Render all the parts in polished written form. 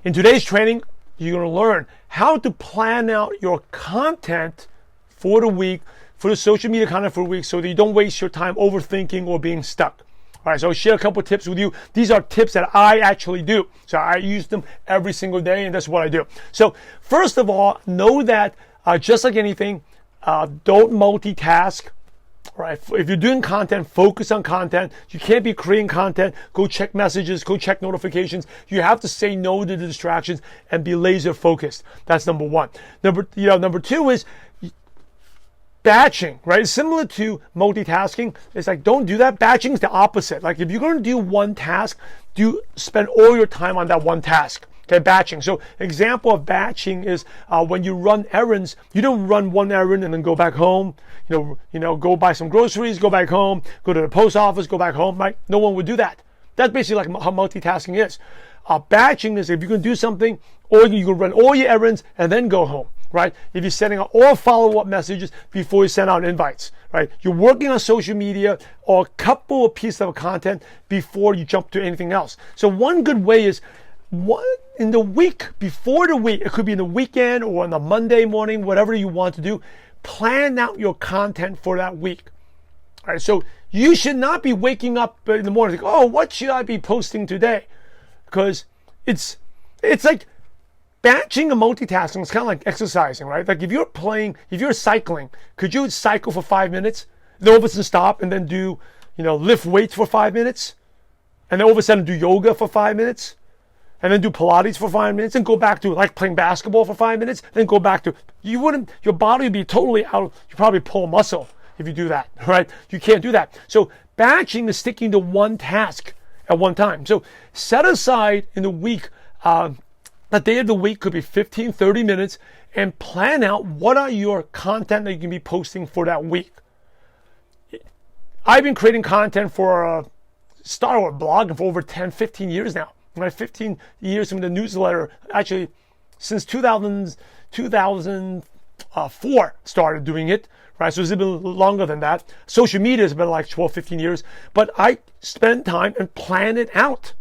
In today's training, you're going to learn how to plan out your content for the week, for the social media content for the week, so that you don't waste your time overthinking or being stuck. All right, so I'll share a couple of tips with you. These are tips that I actually do. So I use them every single day, and that's what I do. So first of all, know that just like anything, don't multitask. Right? If you're doing content, focus on content. You can't be creating content, go check messages, go check notifications. You have to say no to the distractions and be laser focused. That's number one. Number two is batching, right? It's similar to multitasking. It's like, don't do that. Batching is the opposite. Like if you're going to do one task, spend all your time on that one task. Okay, batching. So example of batching is when you run errands, you don't run one errand and then go back home, go buy some groceries, go back home, go to the post office, go back home, right? No one would do that. That's basically like how multitasking is. Batching is if you can do something, or you can run all your errands and then go home, right? If you're sending out all follow-up messages before you send out invites, right? You're working on social media or a couple of pieces of content before you jump to anything else. So one good way is in the week, before the week, it could be in the weekend or on the Monday morning, whatever you want to do, plan out your content for that week. All right, so you should not be waking up in the morning like, oh, what should I be posting today? Because it's like batching and multitasking. It's kind of like exercising, right? Like if you're cycling, could you cycle for 5 minutes, then all of a sudden stop and then do, lift weights for 5 minutes, and then all of a sudden do yoga for 5 minutes? And then do Pilates for 5 minutes and go back to like playing basketball for 5 minutes, then go back to, your body would be totally out, you probably pull a muscle if you do that, right? You can't do that. So batching is sticking to one task at one time. So set aside in the week, the day of the week could be 15, 30 minutes and plan out what are your content that you can be posting for that week. I've been creating content for Star Wars blog for over 10, 15 years now. 15 years from the newsletter, actually since 2004 started doing it, right? So it's a bit longer than that. Social media has been like 12, 15 years, but I spend time and plan it out.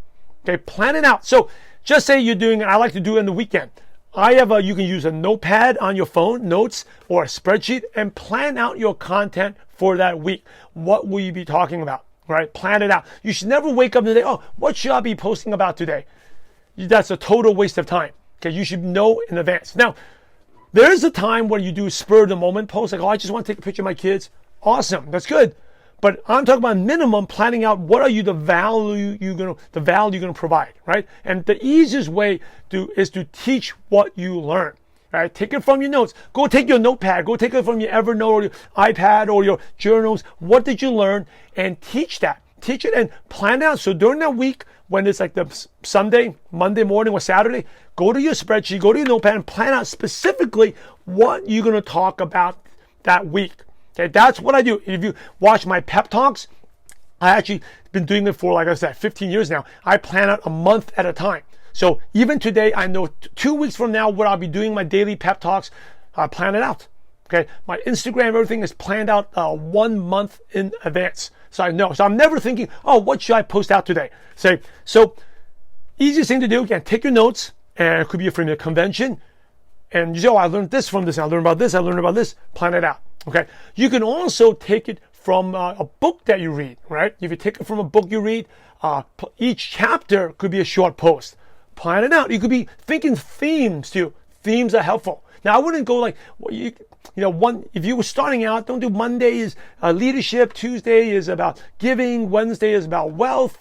Okay, plan it out. So just say you're doing it, I like to do it in the weekend. You can use a notepad on your phone, notes, or a spreadsheet, and plan out your content for that week. What will you be talking about? Right? Plan it out. You should never wake up today, oh, what should I be posting about today? That's a total waste of time. Okay, you should know in advance. Now, there's a time when you do spur of the moment posts, like, oh, I just want to take a picture of my kids. Awesome, that's good. But I'm talking about minimum planning out what are you the value you're gonna provide, right? And the easiest way is to teach what you learn. Right? Take it from your notes. Go take your notepad. Go take it from your Evernote or your iPad or your journals. What did you learn? And teach that. Teach it and plan out. So during that week, when it's like the Sunday, Monday morning, or Saturday, go to your spreadsheet, go to your notepad, and plan out specifically what you're going to talk about that week. Okay, that's what I do. If you watch my pep talks, I actually been doing it for, like I said, 15 years now. I plan out a month at a time. So even today, I know 2 weeks from now what I'll be doing my daily pep talks. I plan it out. Okay, my Instagram, everything is planned out 1 month in advance. So I know. So I'm never thinking, oh, what should I post out today? So easiest thing to do, again, take your notes, and it could be from a convention, and you say, oh, I learned this from this, I learned about this, I learned about this. Plan it out. Okay. You can also take it from a book that you read, right? If you take it from a book you read, each chapter could be a short post. Plan it out. You could be thinking themes too. Themes are helpful. Now I wouldn't go like, if you were starting out, don't do Monday is leadership, Tuesday is about giving, Wednesday is about wealth.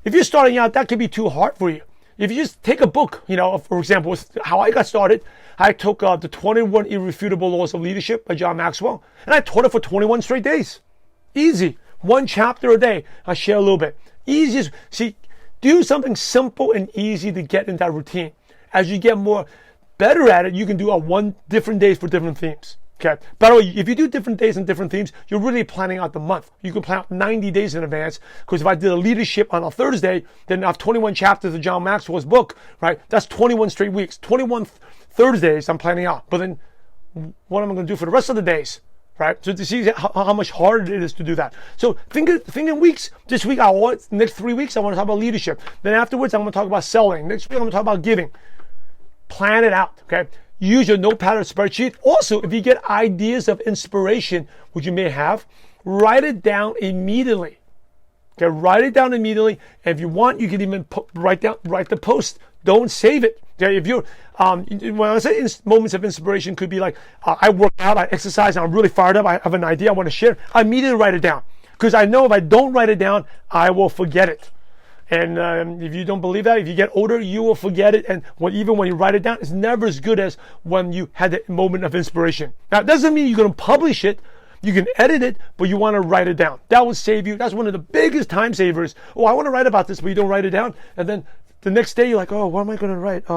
If you're starting out, that could be too hard for you. If you just take a book, for example, how I got started, I took the 21 Irrefutable Laws of Leadership by John Maxwell, and I taught it for 21 straight days. Easy. 1 chapter a day. I share a little bit. Easiest. See, do something simple and easy to get in that routine. As you get more better at it, you can do different days for different themes. Okay. By the way, if you do different days and different themes, you're really planning out the month. You can plan out 90 days in advance. Because if I did a leadership on a Thursday, then I have 21 chapters of John Maxwell's book, right? That's 21 straight weeks. 21 Thursdays I'm planning out. But then what am I going to do for the rest of the days? right? So to see how much harder it is to do that. So think in weeks. This week, next 3 weeks, I want to talk about leadership. Then afterwards, I'm going to talk about selling. Next week, I'm going to talk about giving. Plan it out, okay? Use your notepad or spreadsheet. Also, if you get ideas of inspiration, which you may have, write it down immediately. Okay, write it down immediately. And if you want, you can even write the post. Don't save it. Okay, if you're when I say moments of inspiration, could be like I work out, I exercise, and I'm really fired up. I have an idea I want to share. I immediately write it down because I know if I don't write it down, I will forget it. And if you don't believe that, if you get older, you will forget it. And even when you write it down, it's never as good as when you had the moment of inspiration. Now, it doesn't mean you're going to publish it. You can edit it, but you want to write it down. That will save you. That's one of the biggest time savers. Oh, I want to write about this, but you don't write it down. And then the next day, you're like, oh, what am I going to write?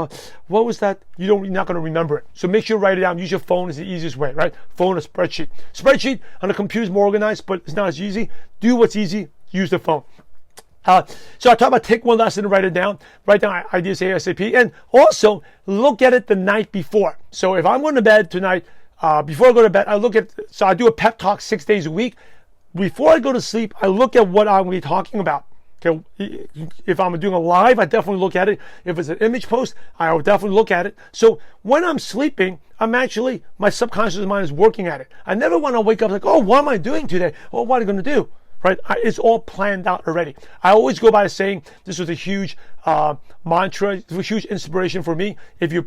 What was that? You're not going to remember it. So make sure you write it down. Use your phone is the easiest way, right? Phone or spreadsheet. Spreadsheet on the computer is more organized, but it's not as easy. Do what's easy. Use the phone. So I talk about take one lesson and write it down. Write down ideas ASAP. And also look at it the night before. So if I'm going to bed tonight, before I go to bed, I do a pep talk 6 days a week. Before I go to sleep, I look at what I'm going to be talking about. Okay, if I'm doing a live, I definitely look at it. If it's an image post, I will definitely look at it. So when I'm sleeping, my subconscious mind is working at it. I never want to wake up like, oh, what am I doing today? Oh, what am I going to do? Right? It's all planned out already. I always go by saying this was a huge mantra, it was a huge inspiration for me. If you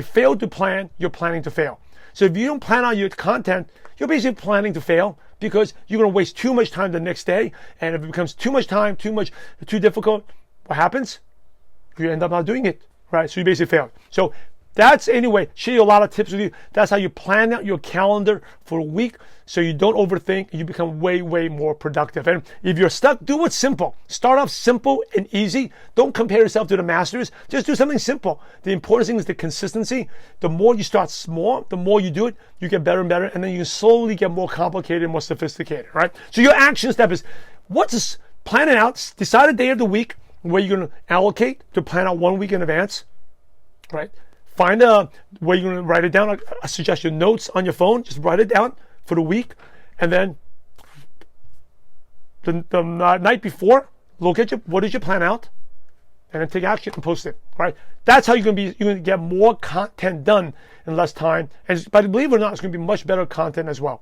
fail to plan, you're planning to fail. So if you don't plan out your content, you're basically planning to fail because you're going to waste too much time the next day. And if it becomes too much time, too difficult, what happens? You end up not doing it, right? So you basically fail. So that's anyway, share a lot of tips with you. That's how you plan out your calendar for a week so you don't overthink and you become way, way more productive. And if you're stuck, do what's simple. Start off simple and easy. Don't compare yourself to the masters. Just do something simple. The important thing is the consistency. The more you start small, the more you do it, you get better and better. And then you slowly get more complicated and more sophisticated, right? So your action step is plan it out. Decide a day of the week where you're going to allocate to plan out 1 week in advance, right? Find a way you're going to write it down. I suggest your notes on your phone. Just write it down for the week. And then the night before, look at what did you plan out? And then take action and post it, right? That's how you're going to get more content done in less time. And believe it or not, it's going to be much better content as well.